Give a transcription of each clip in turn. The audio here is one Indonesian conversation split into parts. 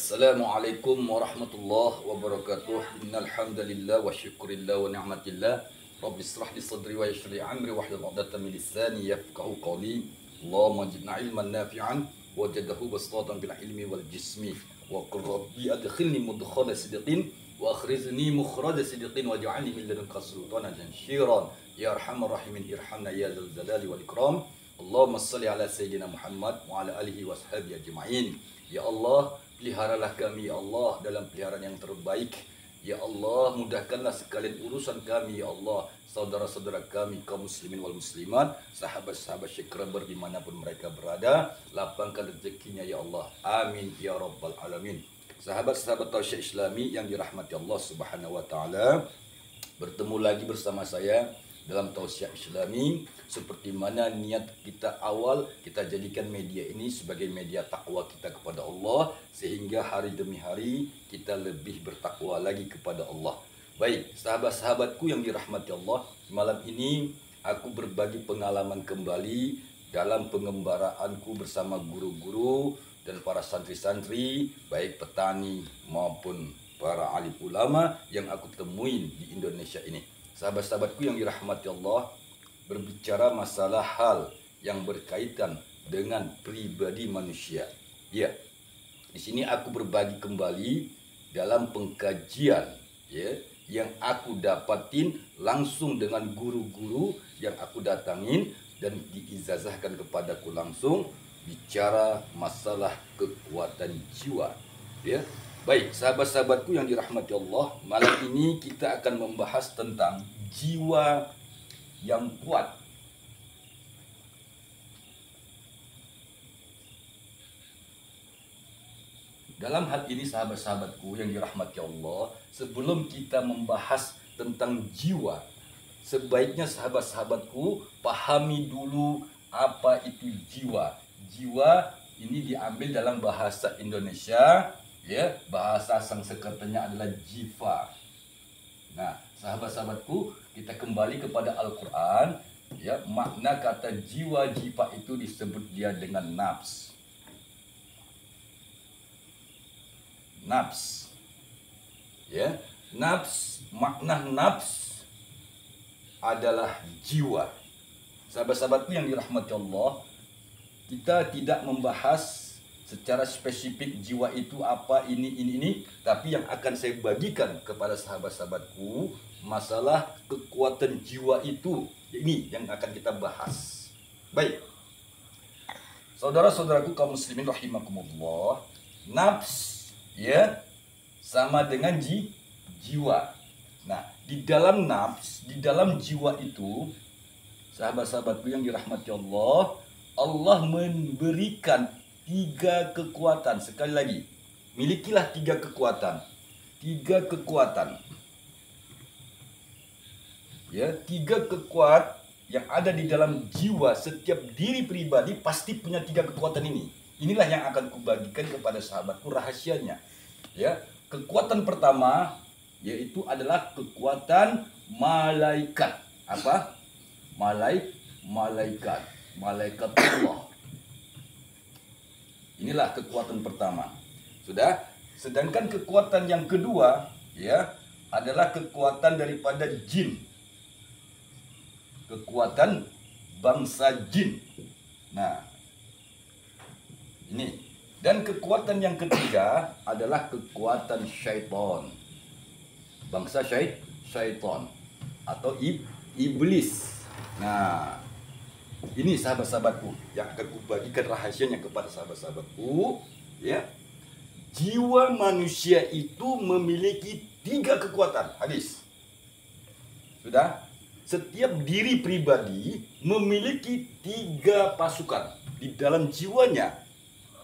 Assalamualaikum warahmatullahi wabarakatuh. Innal hamdalillah wa syukurillah wa ni'matillah. Rabbi israh li sadri wa yassir li amri wahlul 'uqdatam min lisani yafqahu qawli. Allahumma zidna ilman nafi'an wajadahu basatan bil ilmi wal jismi wa qur rabbi adkhilni mudkhala sidqin wa akhrizni mukhraja sidqin waj'alni min ladunka sultanan janshiran ya arhamar rahimin irhamna ya dzal jalali wal ikram. Allahumma shalli ala sayyidina Muhammad wa ala alihi washabihi ajma'in. Ya Allah, peliharalah kami ya Allah dalam peliharaan yang terbaik. Ya Allah, mudahkanlah sekalian urusan kami ya Allah. Saudara-saudara kami kaum muslimin wal muslimat, sahabat-sahabat Syekh Rabar dimanapun mereka berada, lapangkan rezekinya ya Allah. Amin ya rabbal alamin. Sahabat-sahabat Tausyek Islami yang dirahmati Allah Subhanahu wa taala, bertemu lagi bersama saya dalam Tausyek Islami. Seperti mana niat kita awal, kita jadikan media ini sebagai media takwa kita kepada Allah, sehingga hari demi hari kita lebih bertakwa lagi kepada Allah. Baik, sahabat-sahabatku yang dirahmati Allah, malam ini aku berbagi pengalaman kembali dalam pengembaraanku bersama guru-guru dan para santri-santri, baik petani maupun para alim ulama yang aku temuin di Indonesia ini. Sahabat-sahabatku yang dirahmati Allah, berbicara masalah hal yang berkaitan dengan pribadi manusia. Ya, di sini aku berbagi kembali dalam pengkajian ya yang aku dapatin langsung dengan guru-guru yang aku datangin dan diizazahkan kepadaku langsung bicara masalah kekuatan jiwa. Ya. Baik, sahabat-sahabatku yang dirahmati Allah, malam ini kita akan membahas tentang jiwa yang kuat. Dalam hal ini sahabat-sahabatku yang dirahmati Allah, sebelum kita membahas tentang jiwa, sebaiknya sahabat-sahabatku pahami dulu apa itu jiwa. Jiwa ini diambil dalam bahasa Indonesia, ya, bahasa Sanskertanya adalah jiva. Nah, sahabat-sahabatku, kita kembali kepada Al-Quran. Ya, makna kata jiwa jiva itu disebut dia dengan nafs. Nafs. Ya, nafs, makna nafs adalah jiwa. Sahabat-sahabatku yang dirahmati Allah, kita tidak membahas secara spesifik jiwa itu apa ini, tapi yang akan saya bagikan kepada sahabat-sahabatku masalah kekuatan jiwa itu, ini yang akan kita bahas. Baik, saudara-saudaraku kaum muslimin rahimakumullah, nafs ya sama dengan jiwa. Nah, di dalam nafs, di dalam jiwa itu, sahabat-sahabatku yang dirahmati Allah, Allah memberikan 3 kekuatan. Sekali lagi, milikilah 3 kekuatan. 3 kekuatan. Ya, 3 kekuatan yang ada di dalam jiwa setiap diri pribadi pasti punya 3 kekuatan ini. Inilah yang akan kubagikan kepada sahabatku rahasianya. Ya, kekuatan pertama yaitu adalah kekuatan malaikat. Apa? Malaikat. Malaikat Allah. Inilah kekuatan pertama. Sudah. Sedangkan kekuatan yang kedua ya adalah kekuatan daripada jin. Kekuatan bangsa jin. Nah, ini. Dan kekuatan yang ketiga adalah kekuatan syaitan. Bangsa syaitan atau iblis. Nah, ini sahabat-sahabatku yang akan kubagikan rahasianya kepada sahabat-sahabatku. Ya, jiwa manusia itu memiliki 3 kekuatan. Hadis. Sudah. Setiap diri pribadi memiliki 3 pasukan di dalam jiwanya.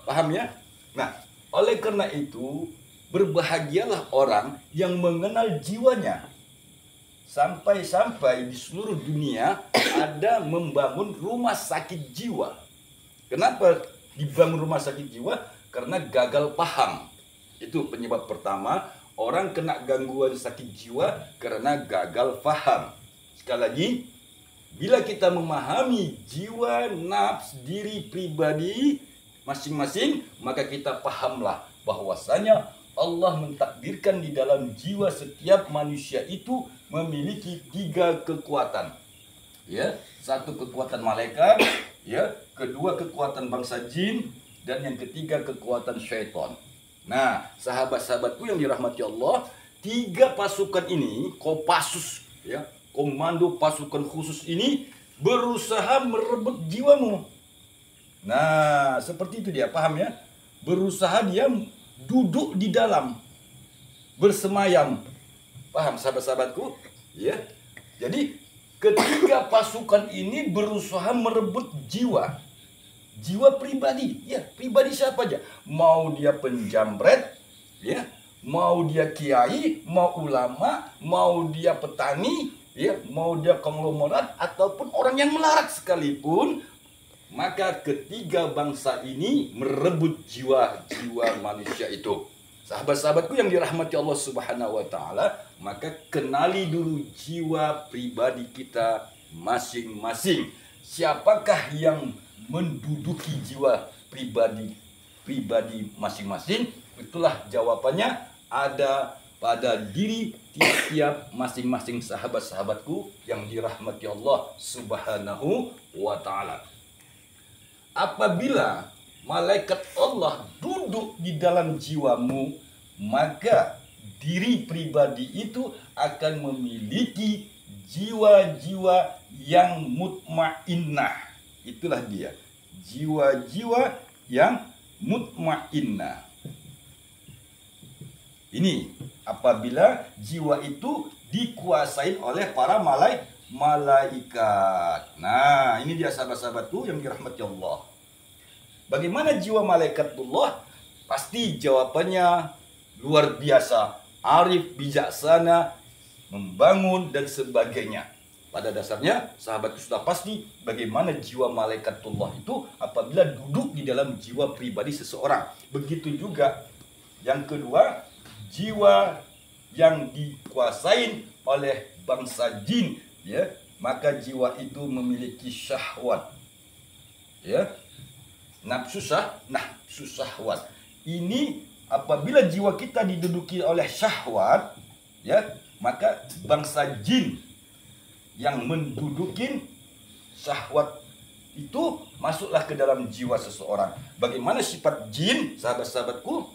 Paham ya? Nah, oleh karena itu berbahagialah orang yang mengenal jiwanya. Sampai-sampai di seluruh dunia ada membangun rumah sakit jiwa. Kenapa dibangun rumah sakit jiwa? Karena gagal paham. Itu penyebab pertama, orang kena gangguan sakit jiwa karena gagal paham. Sekali lagi, bila kita memahami jiwa, nafs, diri pribadi masing-masing, maka kita pahamlah bahwasanya Allah mentakdirkan di dalam jiwa setiap manusia itu memiliki 3 kekuatan. Ya, satu kekuatan malaikat, ya, kedua kekuatan bangsa jin, dan yang ketiga kekuatan syaitan. Nah, sahabat-sahabatku yang dirahmati Allah, 3 pasukan ini, Kopassus, ya, komando pasukan khusus ini berusaha merebut jiwamu. Nah, seperti itu dia, paham ya? Berusaha dia duduk di dalam, bersemayam. Paham sahabat-sahabatku? Ya. Jadi, ketiga pasukan ini berusaha merebut jiwa. Jiwa pribadi, ya, pribadi siapa aja. Mau dia penjamret, ya, mau dia kiai, mau ulama, mau dia petani, ya, mau dia konglomerat ataupun orang yang melarat sekalipun, maka ketiga bangsa ini merebut jiwa-jiwa manusia itu. Sahabat-sahabatku yang dirahmati Allah Subhanahu wa taala, maka kenali dulu jiwa pribadi kita masing-masing. Siapakah yang menduduki jiwa pribadi masing-masing? Itulah jawabannya ada pada diri tiap-tiap masing-masing sahabat-sahabatku yang dirahmati Allah Subhanahu wa taala. Apabila malaikat Allah duduk di dalam jiwamu, maka diri pribadi itu akan memiliki jiwa-jiwa yang mutmainnah. Itulah dia, jiwa-jiwa yang mutmainnah. Ini apabila jiwa itu dikuasai oleh para malaikat. Nah, ini dia sahabat-sahabatku yang dirahmati Allah. Bagaimana jiwa malaikatullah? Pasti jawabannya luar biasa, arif, bijaksana, membangun dan sebagainya. Pada dasarnya sahabatku sudah pasti bagaimana jiwa malaikatullah itu apabila duduk di dalam jiwa pribadi seseorang. Begitu juga yang kedua, jiwa yang dikuasai oleh bangsa jin, ya, maka jiwa itu memiliki syahwat, ya, nafsu syahwat. Ini apabila jiwa kita diduduki oleh syahwat, ya, maka bangsa jin yang mendudukin syahwat itu masuklah ke dalam jiwa seseorang. Bagaimana sifat jin, sahabat-sahabatku?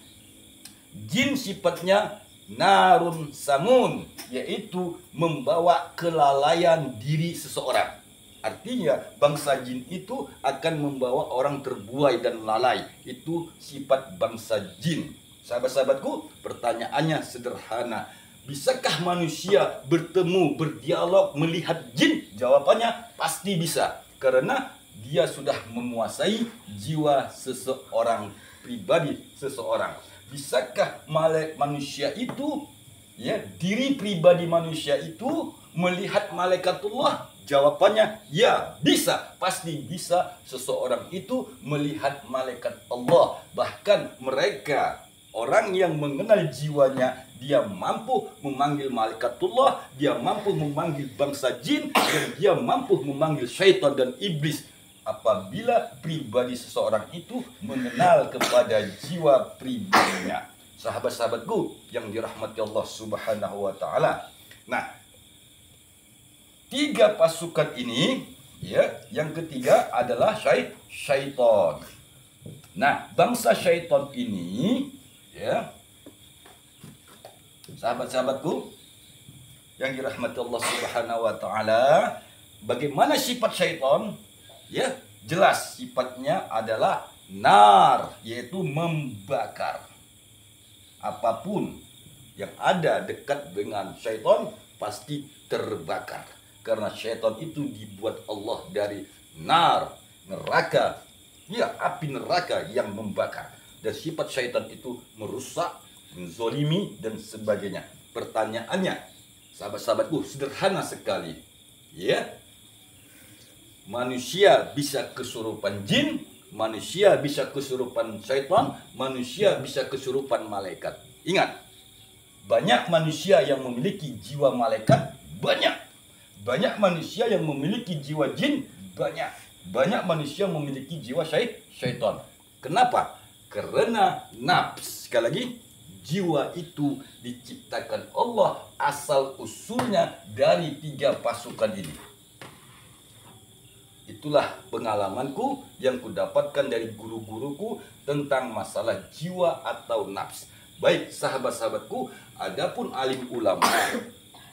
Jin sifatnya narun samun, yaitu membawa kelalaian diri seseorang. Artinya bangsa jin itu akan membawa orang terbuai dan lalai. Itu sifat bangsa jin. Sahabat-sahabatku, pertanyaannya sederhana. Bisakah manusia bertemu, berdialog, melihat jin? Jawabannya pasti bisa. Karena dia sudah menguasai jiwa seseorang, pribadi seseorang. Bisakah manusia itu, ya, diri pribadi manusia itu melihat malaikatullah? Jawabannya ya, bisa, pasti bisa. Seseorang itu melihat malaikat Allah. Bahkan mereka, orang yang mengenal jiwanya, dia mampu memanggil malaikatullah, dia mampu memanggil bangsa jin, dan dia mampu memanggil syaitan dan iblis. Apabila pribadi seseorang itu mengenal kepada jiwa pribadinya. Sahabat-sahabatku yang dirahmati Allah Subhanahu wa taala. Nah, 3 pasukan ini, ya, yang ketiga adalah syaitan. Nah, bangsa syaitan ini, ya, sahabat-sahabatku yang dirahmati Allah Subhanahu wa taala, bagaimana sifat syaitan? Ya, jelas sifatnya adalah nar, yaitu membakar. Apapun yang ada dekat dengan syaitan pasti terbakar. Karena syaitan itu dibuat Allah dari nar, neraka, ya, api neraka yang membakar. Dan sifat syaitan itu merusak, menzolimi, dan sebagainya. Pertanyaannya, sahabat-sahabatku, sederhana sekali, ya. Manusia bisa kesurupan jin, manusia bisa kesurupan syaitan, manusia bisa kesurupan malaikat. Ingat, banyak manusia yang memiliki jiwa malaikat, banyak. Banyak manusia yang memiliki jiwa jin, banyak. Banyak manusia yang memiliki jiwa syaitan. Kenapa? Karena nafs, sekali lagi, jiwa itu diciptakan Allah asal usulnya dari 3 pasukan ini. Itulah pengalamanku yang kudapatkan dari guru-guruku tentang masalah jiwa atau nafs. Baik sahabat-sahabatku, adapun alim ulama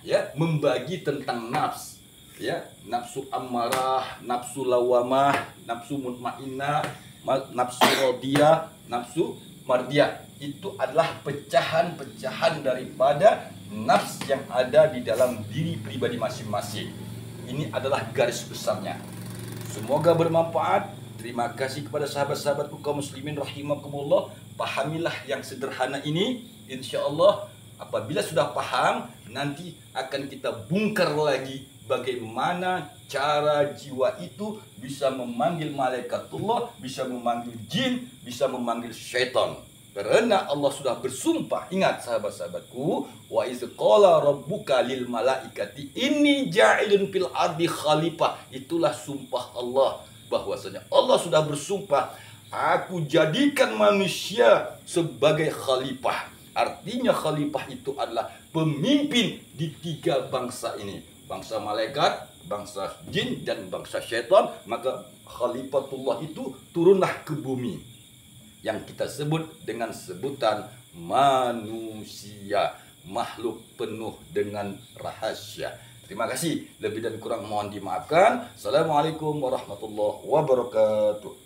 ya membagi tentang nafs, ya, nafsu ammarah, nafsu lawamah, nafsu mutmainnah, nafsu radiyah, nafsu mardiyah. Itu adalah pecahan-pecahan daripada nafs yang ada di dalam diri pribadi masing-masing. Ini adalah garis besarnya. Semoga bermanfaat. Terima kasih kepada sahabat-sahabatku kaum muslimin rahimakumullah. Pahamilah yang sederhana ini. Insya Allah apabila sudah paham, nanti akan kita bongkar lagi bagaimana cara jiwa itu bisa memanggil malaikatullah, bisa memanggil jin, bisa memanggil syaitan. Karena Allah sudah bersumpah. Ingat sahabat-sahabatku, wa iz qala rabbuka lil malaikati inni ja'ilun fil ardi khalifah. Itulah sumpah Allah, bahwasanya Allah sudah bersumpah, aku jadikan manusia sebagai khalifah. Artinya khalifah itu adalah pemimpin di 3 bangsa ini, bangsa malaikat, bangsa jin, dan bangsa syaitan. Maka khalifatullah itu turunlah ke bumi, yang kita sebut dengan sebutan manusia, makhluk penuh dengan rahasia. Terima kasih, lebih dan kurang mohon dimaafkan. Assalamualaikum warahmatullahi wabarakatuh.